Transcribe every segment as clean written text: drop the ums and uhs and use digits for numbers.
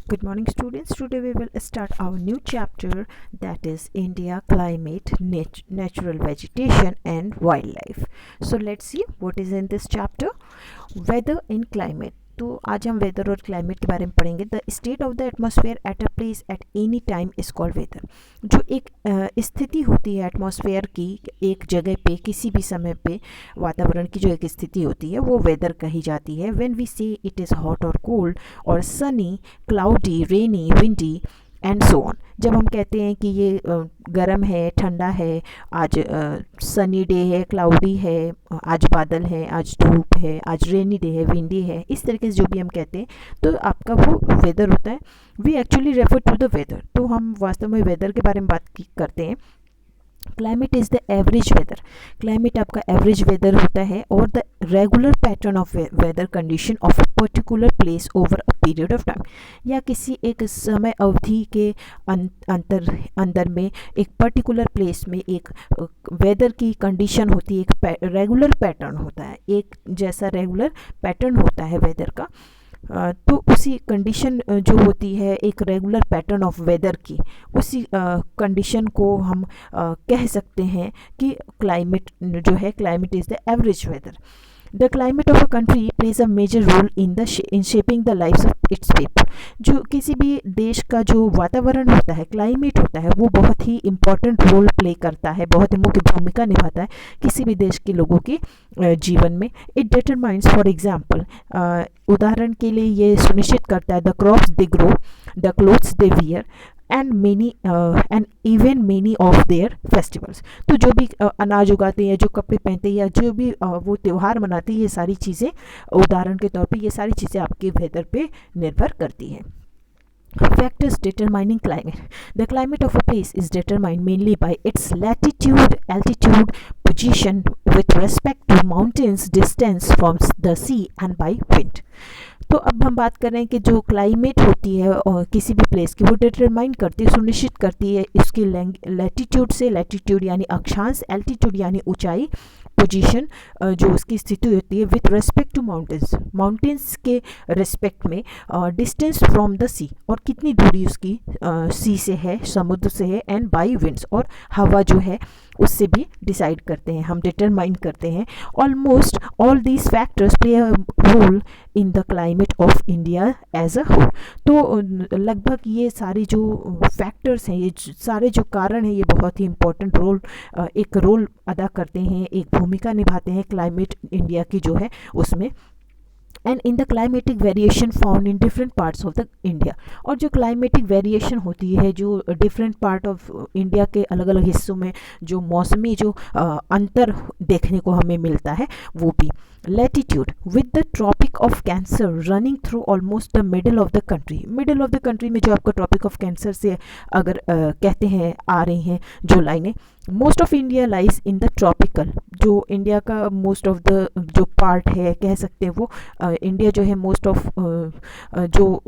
Good morning, students. Today we will start our new chapter, that is India climate, natural vegetation and wildlife. So let's see what is in this chapter. Weather and climate. तो आज हम weather और climate के बारे में पढ़ेंगे. The state of the atmosphere at a place at any time is called weather. जो एक स्थिति होती है एटमॉस्फेयर की एक जगह पे किसी भी समय पे वातावरण की जो एक स्थिति होती है वो वेदर कही जाती है. व्हेन वी से इट इज़ हॉट और कोल्ड और Sunny, cloudy, rainy, windy and so on. जब हम कहते हैं कि ये गर्म है, ठंडा है, आज सनी डे है, क्लाउडी है, आज बादल है, आज धूप है, आज रेनी डे है, विंडी है, इस तरीके से जो भी हम कहते हैं तो आपका वो वेदर होता है. We actually refer to the weather. तो हम वास्तव में वेदर के बारे में बात करते हैं. Climate is the average weather. Climate आपका एवरेज वेदर होता है और the regular pattern of weather condition of a particular place over a period of time. या किसी एक समय अवधि के अंदर में एक पर्टिकुलर प्लेस में एक वेदर की कंडीशन होती है, एक रेगुलर पैटर्न होता है, एक जैसा रेगुलर पैटर्न होता है वेदर का. तो उसी कंडीशन जो होती है एक रेगुलर पैटर्न ऑफ वेदर की, उसी कंडीशन को हम कह सकते हैं कि क्लाइमेट जो है, climate is the average weather. The climate of a country plays a major role in shaping the lifes of its people. जो किसी भी देश का जो वातावरण होता है, क्लाइमेट होता है, वो बहुत ही इम्पॉर्टेंट रोल प्ले करता है, बहुत ही मुख्य भूमिका निभाता है किसी भी देश के लोगों के जीवन में. इट डिटरमाइंस, फॉर एग्जाम्पल, उदाहरण के लिए ये सुनिश्चित करता है the crops they grow, the clothes they wear and even many of their festivals. तो जो भी अनाज उगाते हैं, जो कपड़े पहनते हैं, या जो भी वो त्यौहार मनाते हैं, ये सारी चीज़ें उदाहरण के तौर पे ये सारी चीज़ें आपके वेदर पे निर्भर करती हैं. Factors determining climate. The climate of a place is determined mainly by its latitude, altitude, position with respect to mountains, distance from the sea and by wind. तो अब हम बात कर रहे हैं कि जो क्लाइमेट होती है किसी भी प्लेस की, वो डिटरमाइन करती है, सुनिश्चित करती है इसकी लैटिट्यूड से, लैटिट्यूड यानी अक्षांश, एल्टीट्यूड यानी ऊंचाई, पोजीशन जो उसकी स्थिति होती है with respect to mountains, mountains के रेस्पेक्ट में, डिस्टेंस फ्रॉम द सी और कितनी दूरी उसकी सी से है, समुद्र से है, एंड बाई विंड्स और हवा जो है उससे भी डिसाइड करते हैं, हम डिटरमाइन करते हैं. Almost all these factors play a role in the climate of India as a whole. तो लगभग ये सारी जो फैक्टर्स हैं, ये सारे जो कारण हैं, ये बहुत ही इम्पोर्टेंट रोल एक रोल अदा करते हैं, एक भूमिका निभाते हैं क्लाइमेट इंडिया की जो है उसमें. And in the climatic variation found in different parts of the India. और जो क्लाइमेटिक वेरिएशन होती है, जो डिफरेंट पार्ट ऑफ इंडिया के अलग अलग हिस्सों में जो मौसमी जो अंतर देखने को हमें मिलता है वो भी. Latitude with the Tropic of Cancer running through almost the middle of the country. Middle of the country में जो आपका ट्रॉपिक ऑफ कैंसर से अगर कहते हैं आ रही हैं जो लाइनें, most of India lies in the tropical. जो इंडिया का मोस्ट ऑफ द जो पार्ट है कह सकते हैं वो इंडिया जो है मोस्ट ऑफ जो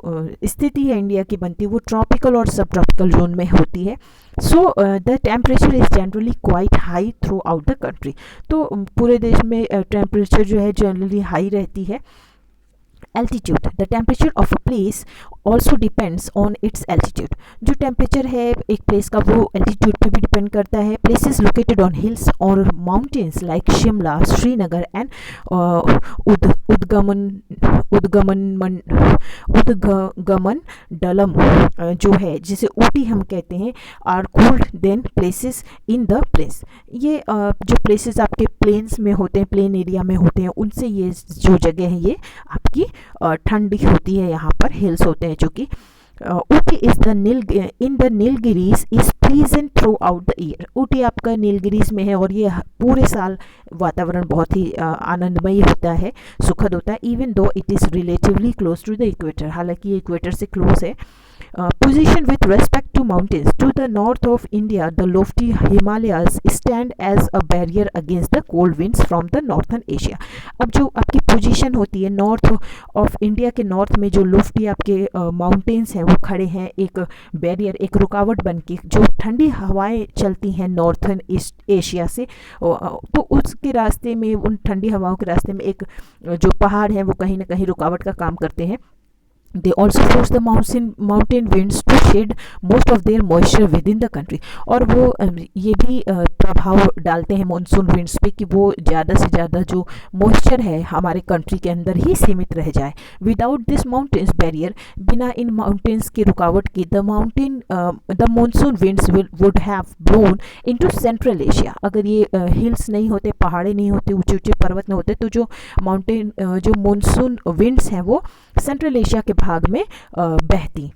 स्थिति है इंडिया की बनती है वो ट्रॉपिकल और सब ट्रॉपिकल जोन में होती है. So the temperature is generally quite high through out the country. तो पूरे देश में टेम्परेचर जो है जनरली हाई रहती है. Altitude, the temperature of a place also depends on it's altitude. जो टेम्परेचर है एक प्लेस का वो एल्टीट्यूड पे भी डिपेंड करता है. प्लेसेस लोकेटेड ऑन हिल्स और mountains like Shimla, Srinagar and Udhagamandalam जो है जिसे ऊटी हम कहते हैं, are cooled then places in the place. ये जो प्लेसेस आपके प्लेन्स में होते हैं, प्लेन एरिया में होते हैं, उनसे ये जो जगह है ये आपकी ठंडी होती है. यहाँ पर हिल्स होते हैं जो कि Ooty is the in the Nilgiris is pleasant through out the year. Ooty आपका नीलगिरीज में है और ये पूरे साल वातावरण बहुत ही आनंदमय होता है, सुखद होता है. Even though it is relatively close to the equator, हालांकि ये इक्वेटर से क्लोज है. Position with respect to mountains. To the north of India, the lofty Himalayas stand as a barrier against the cold winds from the northern Asia. अब जो आपकी position होती है north of India के north में जो Lofty आपके mountains हैं वो खड़े हैं एक बैरियर, एक रुकावट बन के. जो ठंडी हवाएं चलती हैं नॉर्थन एशिया से, तो उसके रास्ते में, उन ठंडी हवाओं के रास्ते में एक जो पहाड़ हैं वो कहीं ना कहीं रुकावट का काम करते हैं. they also force the mountain winds to shed most of their moisture within the country. और वो ये भी प्रभाव डालते हैं मॉनसून विंड्स पे कि वो ज़्यादा से ज़्यादा जो मॉइस्चर है हमारे कंट्री के अंदर ही सीमित रह जाए. विदाउट दिस माउंटेन्स बैरियर, बिना इन माउंटेन्स की रुकावट के, the monsoon winds would have blown into central Asia. अगर ये हिल्स नहीं होते, पहाड़े नहीं होते, ऊंचे ऊंचे पर्वत नहीं होते, तो जो मॉनसून विंड्स हैं वो सेंट्रल एशिया के भाग में बहती,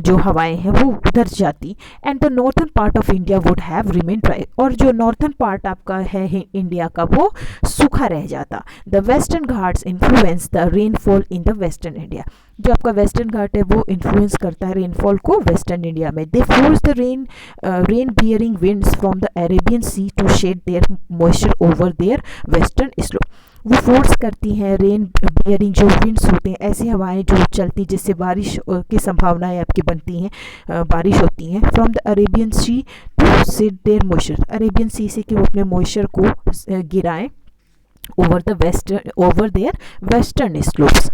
जो हवाएं हैं वो उधर जाती. And the northern part of India would have remain dry. और जो नॉर्थन पार्ट आपका है इंडिया का वो सूखा रह जाता. The western Ghats influence the rainfall in the western India. जो आपका वेस्टर्न घाट है वो इन्फ्लुएंस करता है रेनफॉल को वेस्टर्न इंडिया में. They force the rain bearing winds from the Arabian sea to shed their moisture over their western slope. वो force करती हैं रेन बियरिंग जो विंड्स होते हैं, ऐसी हवाएं जो चलती जिससे बारिश की संभावनाएं आपकी बनती हैं, बारिश होती हैं. From the Arabian sea to set their moisture. Arabian sea से कि वो अपने मॉइस्चर को गिराएं over their western slopes.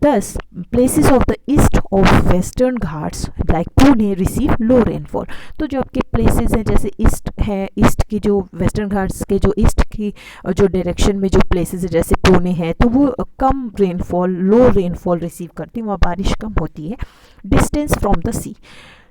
Thus, places of the east of western Ghats like Pune receive low rainfall. तो जो आपके places हैं जैसे ईस्ट है, ईस्ट की जो वेस्टर्न घाट्स के जो ईस्ट की जो डायरेक्शन में जो places है जैसे पुणे है, तो वो कम रेनफॉल, लो रेनफॉल रिसीव करती हैं, वहाँ बारिश कम होती है. Distance from the sea.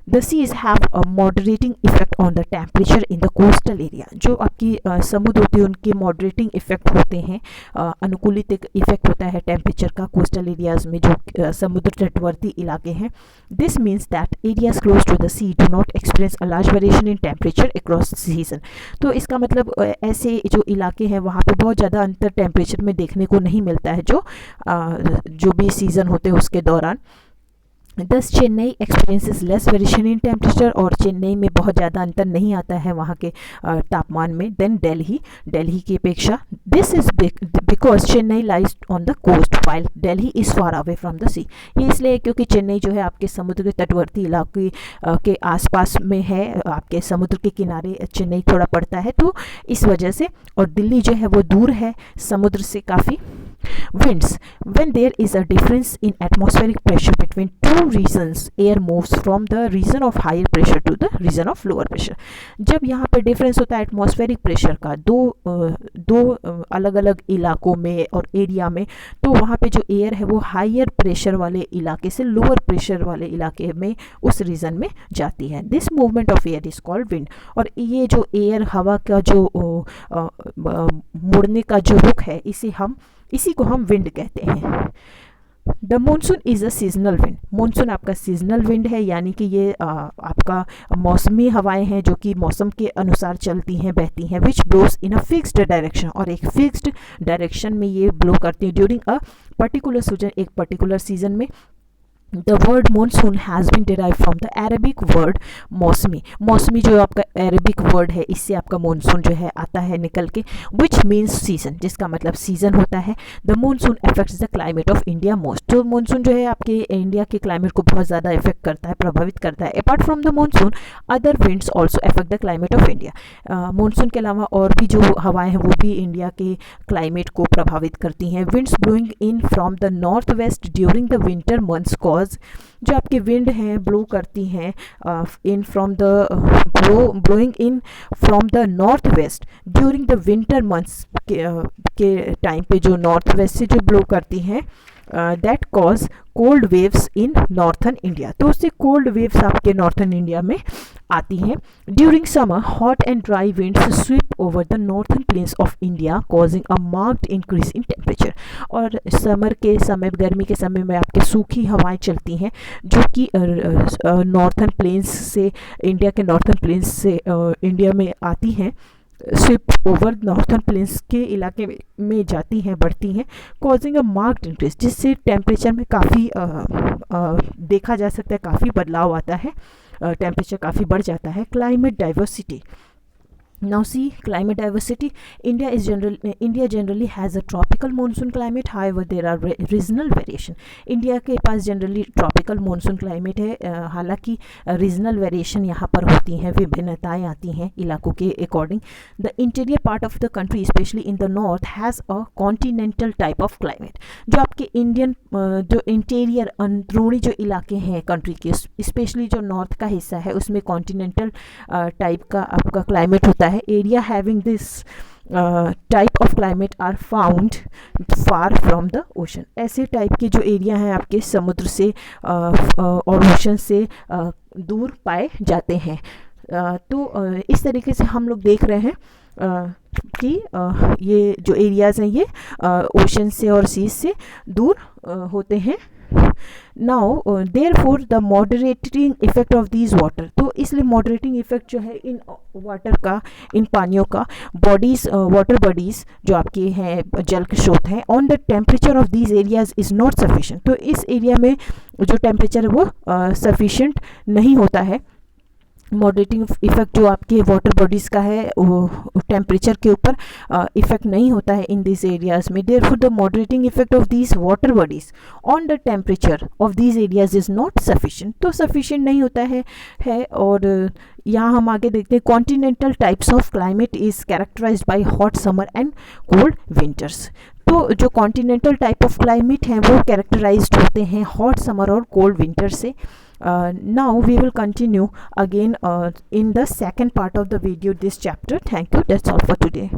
The seas have a moderating effect on the temperature in the coastal area. जो आपकी समुद्र होते हैं उनके moderating effect होते हैं, अनुकूलित इफेक्ट होता है टेम्परेचर का कोस्टल एरियाज में जो समुद्र तटवर्ती इलाके हैं. This means that areas close to the sea do not experience a large variation in temperature across season. तो इसका मतलब ऐसे जो इलाके हैं वहाँ पे बहुत ज़्यादा अंतर टेम्परेचर में देखने को नहीं मिलता है जो भी सीज़न होते हैं उसके दौरान. दस Chennai experiences less variation in temperature. और चेन्नई में बहुत ज़्यादा अंतर नहीं आता है वहाँ के तापमान में देन दिल्ली की अपेक्षा. This is because Chennai lies on the coast while Delhi is far away from the sea. ये इसलिए क्योंकि चेन्नई जो है आपके समुद्र के तटवर्ती इलाके के आसपास में है, आपके समुद्र के किनारे चेन्नई थोड़ा पड़ता है, तो इस वजह से. और दिल्ली जो है वो दूर है समुद्र से काफ़ी. Winds. When there is a difference in atmospheric pressure between two regions, air moves from the region of higher pressure to the region of lower pressure. जब यहाँ पे डिफरेंस होता है एटमॉस्फेरिक प्रेशर का दो अलग अलग इलाकों में और एरिया में, तो वहाँ पे जो एयर है वो हायर प्रेशर वाले इलाके से लोअर प्रेशर वाले इलाके में उस रीजन में जाती है. This movement of air is called wind. और ये जो एयर हवा का जो मुड़ने का जो रुख है इसी को हम विंड कहते हैं. The monsoon is a seasonal wind. Monsoon आपका सीजनल विंड है, यानी कि ये आपका मौसमी हवाएं हैं जो कि मौसम के अनुसार चलती हैं, बहती हैं. Which blows in a fixed direction. और एक फिक्स्ड डायरेक्शन में ये ब्लो करती हैं ड्यूरिंग अ पर्टिकुलर सीजन, एक पर्टिकुलर सीजन में. The word monsoon has been derived from the Arabic word मौसमी. मौसमी जो आपका Arabic word है, इससे आपका मानसून जो है आता है निकल के, which means season, जिसका मतलब सीजन होता है. The monsoon affects the climate of India most. तो मानसून जो है आपके इंडिया के क्लाइमेट को बहुत ज़्यादा इफेक्ट करता है, प्रभावित करता है. Apart from the monsoon, other winds also affect the climate of India. Monsoon के अलावा और भी जो हवाएं हैं वो भी इंडिया के क्लाइमेट को प्रभावित करती हैं. Winds blowing in from the north west during the winter months cause. जो आपके विंड हैं ब्लो करती हैं in from the blowing in from the north west during the winter months के टाइम पे जो नॉर्थ वेस्ट से जो ब्लो करती हैं that cause cold waves in northern India. तो उससे कोल्ड वेव्स आपके नॉर्थन इंडिया में आती हैं. During summer hot and dry winds SVEEP over the northern plains of India causing a marked increase in temperature. और summer के समय, गर्मी के समय में आपके सूखी हवाएं चलती हैं जो कि नॉर्थन प्लेन्स से, इंडिया के नॉर्थन प्लेन्स से इंडिया में आती हैं, स्विप ओवर नॉर्थन प्लेन्स के इलाके में जाती हैं, बढ़ती हैं, कॉजिंग अ मार्क्ड इंक्रीज, जिससे टेम्परेचर में काफ़ी देखा जा सकता है, काफ़ी बदलाव आता है, टेम्परेचर काफ़ी बढ़ जाता है. Climate diversity. Now see climate diversity. India generally has a tropical monsoon climate. However, there are regional variation. India के पास जनरली ट्रॉपिकल मानसून क्लाइमेट है, हालांकि रीजनल वेरिएशन यहाँ पर होती हैं, विभिन्नताएं आती हैं इलाकों के according. The interior part of the country specially in the north has a continental type of climate. जो आपके इंडियन जो इंटीरियर अंदरूनी जो इलाके हैं कंट्री के, स्पेशली जो नॉर्थ का हिस्सा है, उसमें कॉन्टिनेंटल टाइप का आपका क्लाइमेट होता है. Area having this type of climate are found far from the ocean. ऐसे टाइप के जो एरिया हैं आपके समुद्र से और ओशन से दूर पाए जाते हैं. तो इस तरीके से हम लोग देख रहे हैं कि ये जो एरियाज़ हैं ये ओशन से और सीज से दूर होते हैं. Now therefore the moderating effect of these water. तो इसलिए मॉडरेटिंग इफेक्ट जो है इन वाटर का, इन पानियों का, बॉडीज वाटर बॉडीज जो आपके हैं जल के स्रोत हैं, on the temperature of these areas is not sufficient. तो इस एरिया में जो टेम्परेचर है वो सफिशेंट नहीं होता है. मॉडरेटिंग इफेक्ट जो आपके वाटर बॉडीज़ का है वो टेम्परेचर के ऊपर इफेक्ट नहीं होता है इन दिस एरियाज़ में. Therefore the moderating effect of these water bodies on the temperature of these areas is not sufficient. तो सफिशेंट नहीं होता है. और यहाँ हम आगे देखते हैं continental types of climate is characterised by hot summer and cold winters. तो जो कॉन्टिनेंटल टाइप ऑफ क्लाइमेट हैं वो कैरेक्टराइज्ड होते हैं हॉट समर और कोल्ड विंटर से. Now we will continue again in the second part of the video this chapter. Thank you. That's all for today.